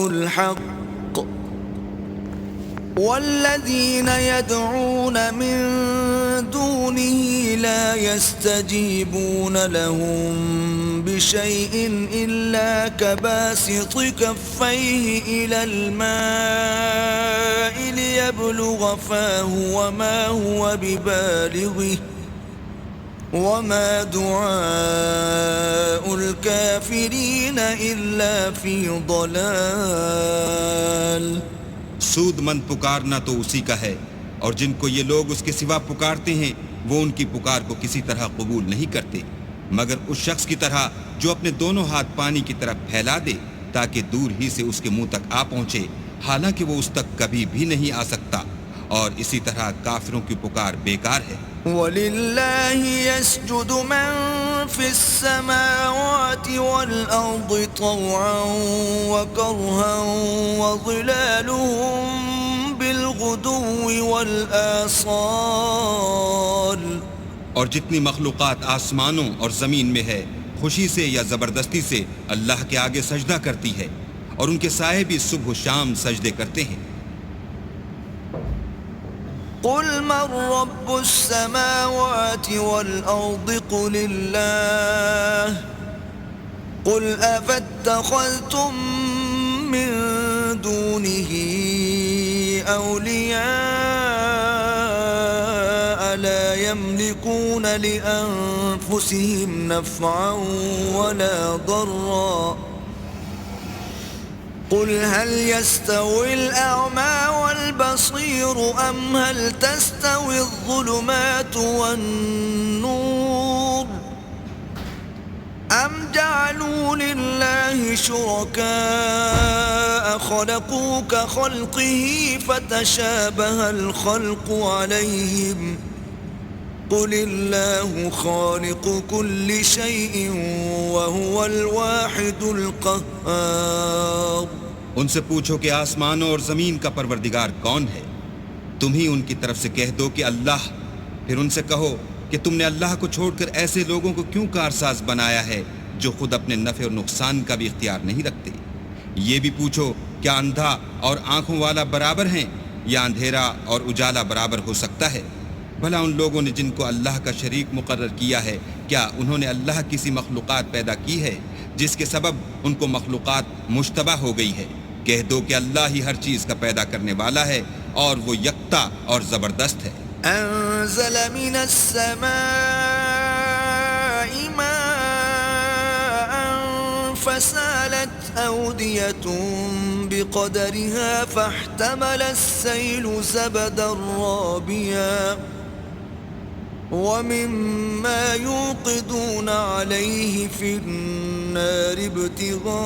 الحق والذين يدعون من دونه لا يستجيبون لهم بشيء إلا كباسط كفيه إلى الماء ليبلغ فاه وما هو ببالغه وما دعاء الكافرين إلا في ضلال. سود مند پکارنا تو اسی کا ہے، اور جن کو یہ لوگ اس کے سوا پکارتے ہیں وہ ان کی پکار کو کسی طرح قبول نہیں کرتے مگر اس شخص کی طرح جو اپنے دونوں ہاتھ پانی کی طرف پھیلا دے تاکہ دور ہی سے اس کے منہ تک آ پہنچے، حالانکہ وہ اس تک کبھی بھی نہیں آ سکتا، اور اسی طرح کافروں کی پکار بیکار ہے. وَلِلَّهِ يَسْجُدُ مَن فِي السَّمَاوَاتِ وَالْأَرْضِ طَوْعًا وَكَرْهًا وَظِلَالُهُم بِالْغُدُوِّ وَالْآصَالِ. اور جتنی مخلوقات آسمانوں اور زمین میں ہے خوشی سے یا زبردستی سے اللہ کے آگے سجدہ کرتی ہے، اور ان کے سائے بھی صبح و شام سجدے کرتے ہیں. قل من رب السماوات والأرض قل الله قل أفاتخذتم من دونه أولياء لا يملكون لأنفسهم نفعا ولا ضرا قل هل يستوي الأعمى والبصير أم هل تستوي الظلمات والنور أم جعلوا لله شركاء خلقوا كخلقه فتشابه الخلق عليهم قل الله خالق كل شيء وهو الواحد القهار. ان سے پوچھو کہ آسمانوں اور زمین کا پروردگار کون ہے؟ تم ہی ان کی طرف سے کہہ دو کہ اللہ. پھر ان سے کہو کہ تم نے اللہ کو چھوڑ کر ایسے لوگوں کو کیوں کارساز بنایا ہے جو خود اپنے نفع اور نقصان کا بھی اختیار نہیں رکھتے. یہ بھی پوچھو کیا اندھا اور آنکھوں والا برابر ہیں یا اندھیرا اور اجالا برابر ہو سکتا ہے؟ بھلا ان لوگوں نے جن کو اللہ کا شریک مقرر کیا ہے کیا انہوں نے اللہ کسی مخلوقات پیدا کی ہے جس کے سبب ان کو مخلوقات مشتبہ ہو گئی ہے؟ کہہ دو کہ اللہ ہی ہر چیز کا پیدا کرنے والا ہے اور وہ یکتا اور زبردست ہے. انزل من السماء ماء فسالت أودية بقدرها فاحتمل السيل زبدا رابيا ومما يوقدون عليه في النار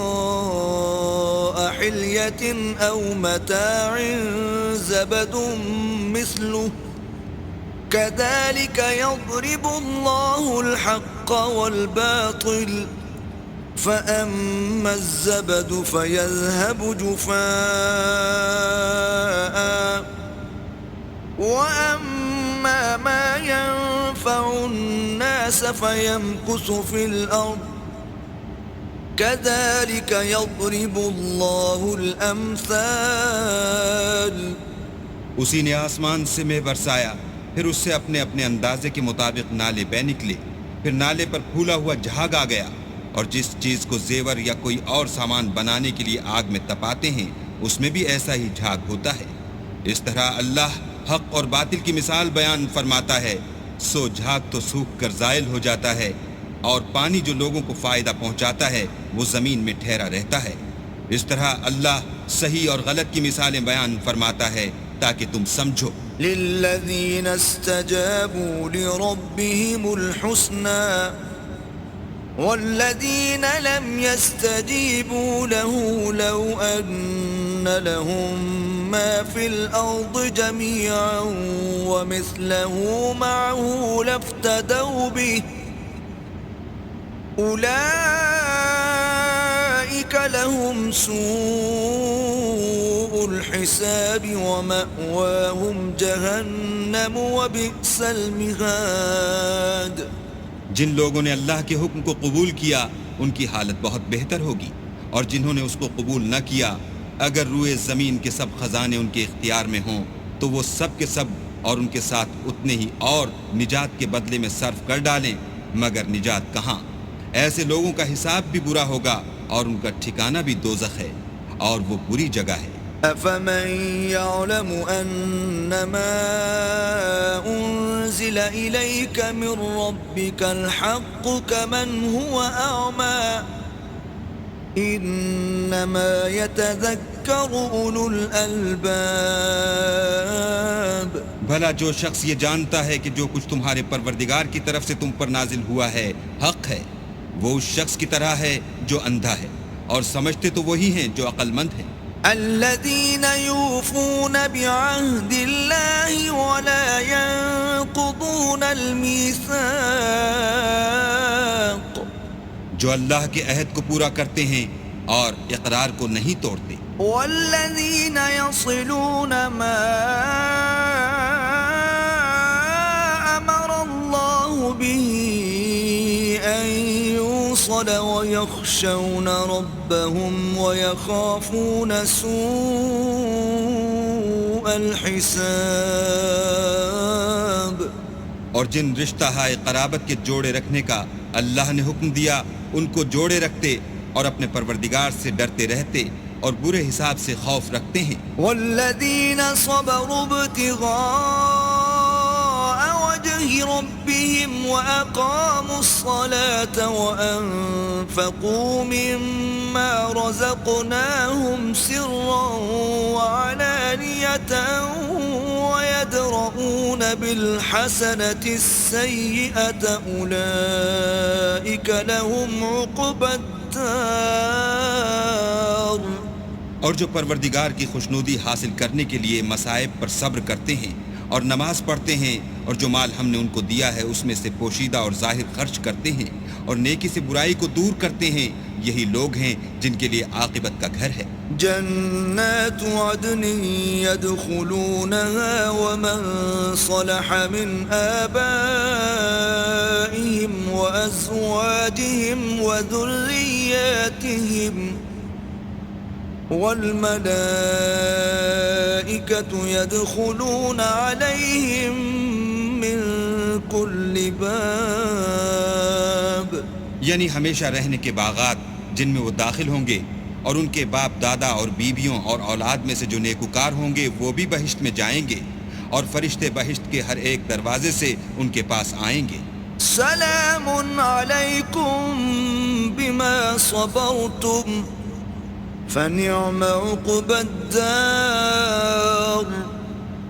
ابتغاء حلية أو متاع زبد مثله كذلك يضرب الله الحق والباطل فأما الزبد فيذهب جفاء وأما ما ينفع الناس فيمكث في الأرض كذلك يضرب الله الأمثال. اسی نے آسمان سے مے برسایا، پھر اس سے اپنے اپنے اندازے کے مطابق نالے بہ نکلے، پھر نالے پر پھولا ہوا جھاگ آ گیا، اور جس چیز کو زیور یا کوئی اور سامان بنانے کے لیے آگ میں تپاتے ہیں اس میں بھی ایسا ہی جھاگ ہوتا ہے. اس طرح اللہ حق اور باطل کی مثال بیان فرماتا ہے. سو جھاگ تو سوکھ کر زائل ہو جاتا ہے، اور پانی جو لوگوں کو فائدہ پہنچاتا ہے وہ زمین میں ٹھہرا رہتا ہے. اس طرح اللہ صحیح اور غلط کی مثالیں بیان فرماتا ہے تاکہ تم سمجھو. للذین استجابوا لربهم الحسنى والذین لم يستجیبوا له لو ان لهم ما في الأرض جميعا ومثله معه لافتدوا به أولئك لهم سوء الحساب ومأواهم جهنم وبئس المهاد. جن لوگوں نے اللہ کے حکم کو قبول کیا ان کی حالت بہت بہتر ہوگی، اور جنہوں نے اس کو قبول نہ کیا اگر روئے زمین کے سب خزانے ان کے اختیار میں ہوں تو وہ سب کے سب اور ان کے ساتھ اتنے ہی اور نجات کے بدلے میں صرف کر ڈالیں، مگر نجات کہاں؟ ایسے لوگوں کا حساب بھی برا ہوگا اور ان کا ٹھکانہ بھی دوزخ ہے، اور وہ بری جگہ ہے۔ أفمن يعلم أنما أنزل إليك من ربك الحق كمن هو أعمى إنما يتذكر أولو الألباب۔ بھلا جو شخص یہ جانتا ہے کہ جو کچھ تمہارے پروردگار کی طرف سے تم پر نازل ہوا ہے حق ہے، وہ اس شخص کی طرح ہے جو اندھا ہے، اور سمجھتے تو وہی ہیں جو عقل مند ہیں۔ الذين يوفون بعهد الله ولا ينقضون الميثاق، جو اللہ کے عہد کو پورا کرتے ہیں اور اقرار کو نہیں توڑتے، والذين يصلون ما أمر الله به أن يوصل ويخشون ربهم ويخافون سوء الحساب۔ اور جن رشتہ ہائے قرابت کے جوڑے رکھنے کا اللہ نے حکم دیا ان کو جوڑے رکھتے اور اپنے پروردگار سے ڈرتے رہتے اور برے حساب سے خوف رکھتے ہیں۔ والذين صبروا ابتغاء وجه ربهم وأقاموا الصلاة وأنفقوا مما رزقناهم سرا وعلانية ويدرؤون بالحسنة السيئة أولئك لهم عقبى الدار۔ اور جو پروردگار کی خوشنودی حاصل کرنے کے لیے مصائب پر صبر کرتے ہیں اور نماز پڑھتے ہیں، اور جو مال ہم نے ان کو دیا ہے اس میں سے پوشیدہ اور ظاہر خرچ کرتے ہیں اور نیکی سے برائی کو دور کرتے ہیں، یہی لوگ ہیں جن کے لیے عاقبت کا گھر ہے۔ جنات عدن يدخلونها ومن صلح من آبائهم وأزواجهم وذرياتهم والملائكة يدخلون عليهم من كل باب، یعنی ہمیشہ رہنے کے باغات جن میں وہ داخل ہوں گے، اور ان کے باپ دادا اور بیویوں اور اولاد میں سے جو نیکوکار ہوں گے وہ بھی بہشت میں جائیں گے، اور فرشتے بہشت کے ہر ایک دروازے سے ان کے پاس آئیں گے۔ سلام علیکم بما صبرتم فنعم عقبى الدار،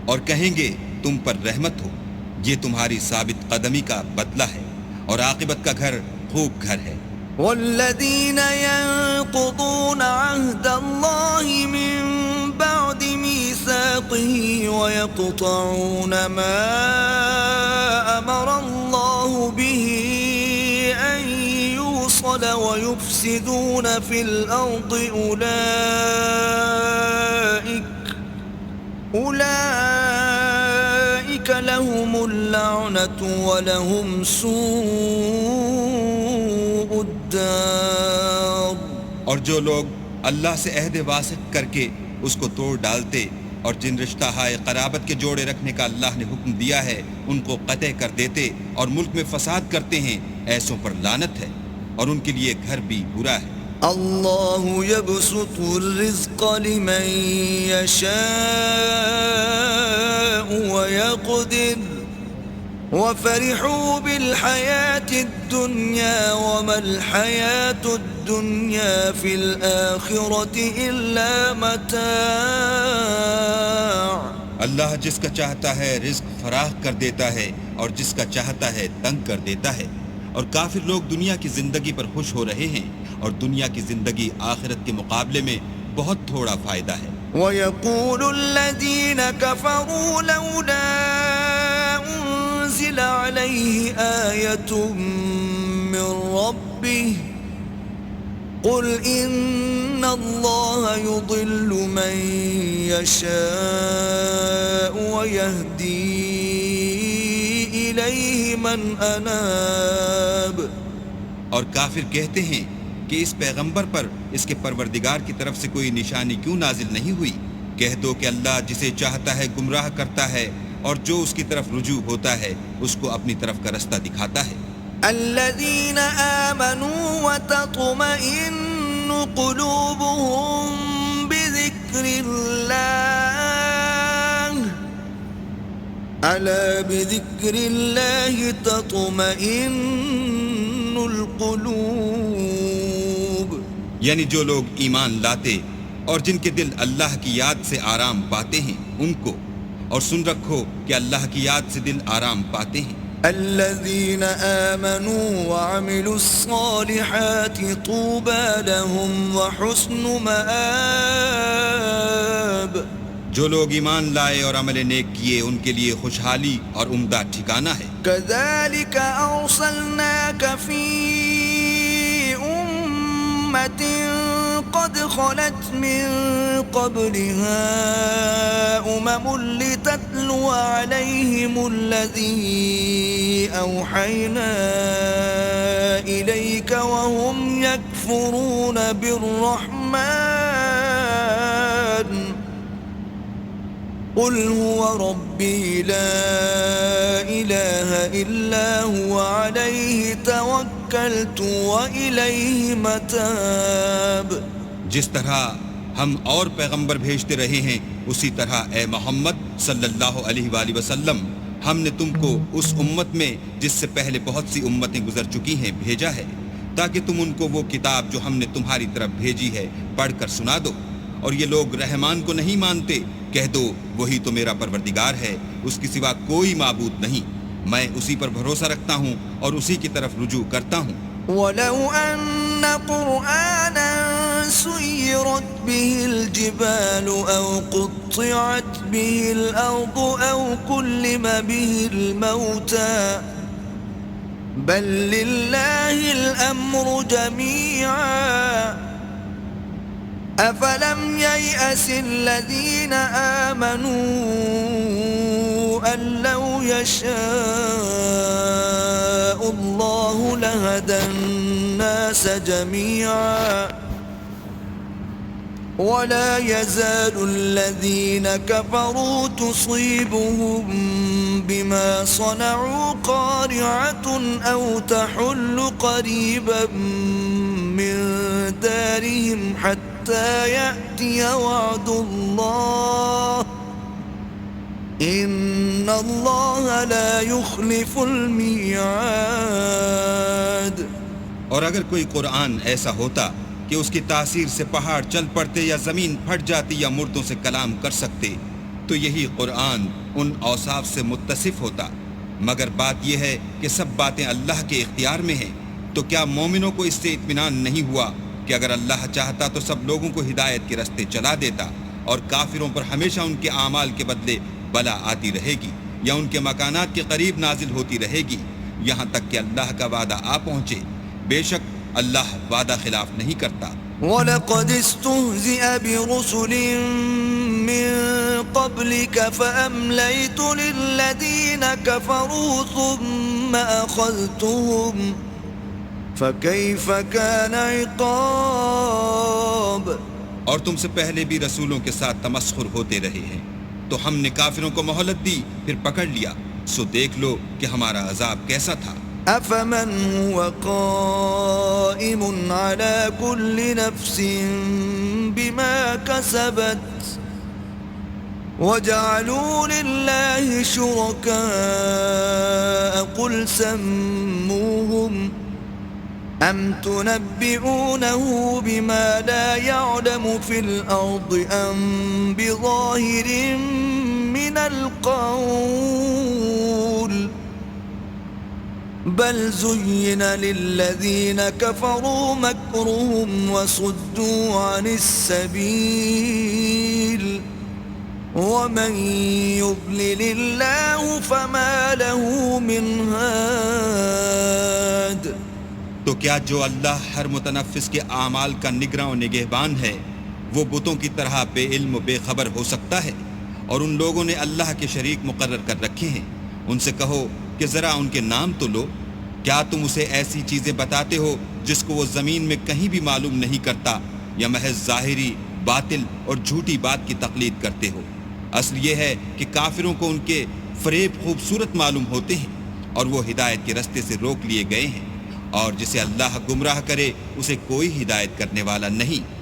اور کہیں گے تم پر رحمت ہو، یہ تمہاری ثابت قدمی کا بدلہ ہے، اور عاقبت کا گھر خوب گھر ہے۔ والذين ينقضون عهد الله من بعد ميثاقه ويقطعون ما أمر الله به أن يوصل ويفسدون في الأرض أولئك لهم اللعنة ولهم سوء الدار۔ اور جو لوگ اللہ سے عہد واسق کر کے اس کو توڑ ڈالتے اور جن رشتہ ہائے قرابت کے جوڑے رکھنے کا اللہ نے حکم دیا ہے ان کو قطع کر دیتے اور ملک میں فساد کرتے ہیں، ایسوں پر لعنت ہے اور ان کے لیے گھر بھی برا ہے۔ اللہ يبسط الرزق لمن يشاء ويقدر وفرحوا بالحياة الدنيا وما الحياة الدنيا في الآخرة إلا متاع۔ اللہ جس کا چاہتا ہے رزق فراخ کر دیتا ہے اور جس کا چاہتا ہے تنگ کر دیتا ہے، اور کافر لوگ دنیا کی زندگی پر خوش ہو رہے ہیں، اور دنیا کی زندگی آخرت کے مقابلے میں بہت تھوڑا فائدہ ہے۔ وَيَقُولُ الَّذِينَ كَفَرُوا لَوْلَا أُنزِلَ عَلَيْهِ آيَةٌ مِّن رَّبِّهِ قُلْ إِنَّ اللَّهَ يُضِلُّ مَن يَشَاءُ وَيَهْدِي إِلَيْهِ مَنْ أَنَابَ۔ اور کافر کہتے ہیں کہ اس پیغمبر پر اس کے پروردگار کی طرف سے کوئی نشانی کیوں نازل نہیں ہوئی؟ کہہ دو کہ اللہ جسے چاہتا ہے گمراہ کرتا ہے اور جو اس کی طرف رجوع ہوتا ہے اس کو اپنی طرف کا رستہ دکھاتا ہے۔ الذين آمنوا وتطمئن قلوبهم بذكر الله ألا بذكر الله تطمئن القلوب، یعنی جو لوگ ایمان لاتے اور جن کے دل اللہ کی یاد سے آرام پاتے ہیں ان کو، اور سن رکھو کہ اللہ کی یاد سے دل آرام پاتے ہیں۔ الذين آمنوا وعملوا الصالحات طوبى لهم وحسن مآب، جو لوگ ایمان لائے اور عمل نیک کیے ان کے لیے خوشحالی اور عمدہ ٹھکانہ ہے۔ كذلك أرسلناك في أمة قد خلت من قبلها لتتلو عليهم الذي أوحينا إليك وهم يكفرون بالرحمن قل هو ربي لا إله إلا هو عليه توكلت وإليه متاب۔ جس طرح ہم اور پیغمبر بھیجتے رہے ہیں اسی طرح اے محمد صلی اللہ علیہ وآلہ وسلم ہم نے تم کو اس امت میں جس سے پہلے بہت سی امتیں گزر چکی ہیں بھیجا ہے تاکہ تم ان کو وہ کتاب جو ہم نے تمہاری طرف بھیجی ہے پڑھ کر سنا دو، اور یہ لوگ رحمان کو نہیں مانتے، کہہ دو وہی تو میرا پروردگار ہے، اس کے سوا کوئی معبود نہیں، میں اسی پر بھروسہ رکھتا ہوں اور اسی کی طرف رجوع کرتا ہوں۔ وَلَوْ أَنَّ قُرْآنًا سُيِّرَتْ بِهِ الْجِبَالُ أَوْ قُطِّعَتْ بِهِ الْأَرْضُ أَوْ كُلِّمَ بِهِ الْمَوْتَى بَل لِّلَّهِ الْأَمْرُ جَمِيعًا أَفَلَمْ يَيْأَسِ الَّذِينَ آمَنُوا أَن لَّوْ يَشَاءُ اللَّهُ لَهَدَى النَّاسَ جَمِيعًا وَلَا يَزَالُ الَّذِينَ كَفَرُوا تُصِيبُهُم بِمَا صَنَعُوا قَارِعَةٌ أَوْ تَحُلُّ قَرِيبًا مِّن دَارِهِمْ حَتَّى يَأْتِيَ وَعْدُ اللَّهِ إِنَّ اللَّهَ لَا يُخْلِفُ الْمِيعَادَ۔ اور اگر کوئی قرآن ایسا ہوتا کہ اس کی تاثیر سے پہاڑ چل پڑتے یا زمین پھٹ جاتی یا مردوں سے کلام کر سکتے تو یہی قرآن ان اوصاف سے متصف ہوتا، مگر بات یہ ہے کہ سب باتیں اللہ کے اختیار میں ہیں۔ تو کیا مومنوں کو اس سے اطمینان نہیں ہوا کہ اگر اللہ چاہتا تو سب لوگوں کو ہدایت کے راستے چلا دیتا، اور کافروں پر ہمیشہ ان کے اعمال کے بدلے بلا آتی رہے گی یا ان کے مکانات کے قریب نازل ہوتی رہے گی یہاں تک کہ اللہ کا وعدہ آ پہنچے، بے شک اللہ وعدہ خلاف نہیں کرتا۔ وَلَقَدِ اسْتُهْزِئَ بِرُسُلٍ مِّن قَبْلِكَ فَأَمْلَيْتُ لِلَّذِينَ كَفَرُوا ثُمَّ أَخَذْتُهُمْ فَكَيْفَ كَانَ عِقَابِ۔ اور تم سے پہلے بھی رسولوں کے ساتھ تمسخر ہوتے رہے ہیں تو ہم نے کافروں کو مہلت دی پھر پکڑ لیا، سو دیکھ لو کہ ہمارا عذاب کیسا تھا۔ أَفَمَنْ هُوَ قَائِمٌ عَلَى كُلِّ نَفْسٍ بِمَا كَسَبَتْ وَجَعَلُوا لِلَّهِ شُرَكَاءَ قُلْ سَمُّوهُمْ أَمْ تُنَبِّئُونَهُ بِمَا لَا يَعْلَمُ فِي الْأَرْضِ أَمْ بِظَاهِرٍ مِّنَ الْقَوْلِ بَلْ زُيِّنَ لِلَّذِينَ كَفَرُوا مَكْرُهُمْ وَصُدُّوا عَنِ السَّبِيلِ وَمَن يُضْلِلِ اللَّهُ فَمَا لَهُ مِنْ هَادٍ۔ تو کیا جو اللہ ہر متنفس کے اعمال کا نگراں و نگہبان ہے وہ بتوں کی طرح بے علم و بے خبر ہو سکتا ہے؟ اور ان لوگوں نے اللہ کے شریک مقرر کر رکھے ہیں، ان سے کہو کہ ذرا ان کے نام تو لو، کیا تم اسے ایسی چیزیں بتاتے ہو جس کو وہ زمین میں کہیں بھی معلوم نہیں کرتا، یا محض ظاہری باطل اور جھوٹی بات کی تقلید کرتے ہو؟ اصل یہ ہے کہ کافروں کو ان کے فریب خوبصورت معلوم ہوتے ہیں اور وہ ہدایت کے رستے سے روک لیے گئے ہیں، اور جسے اللہ گمراہ کرے اسے کوئی ہدایت کرنے والا نہیں۔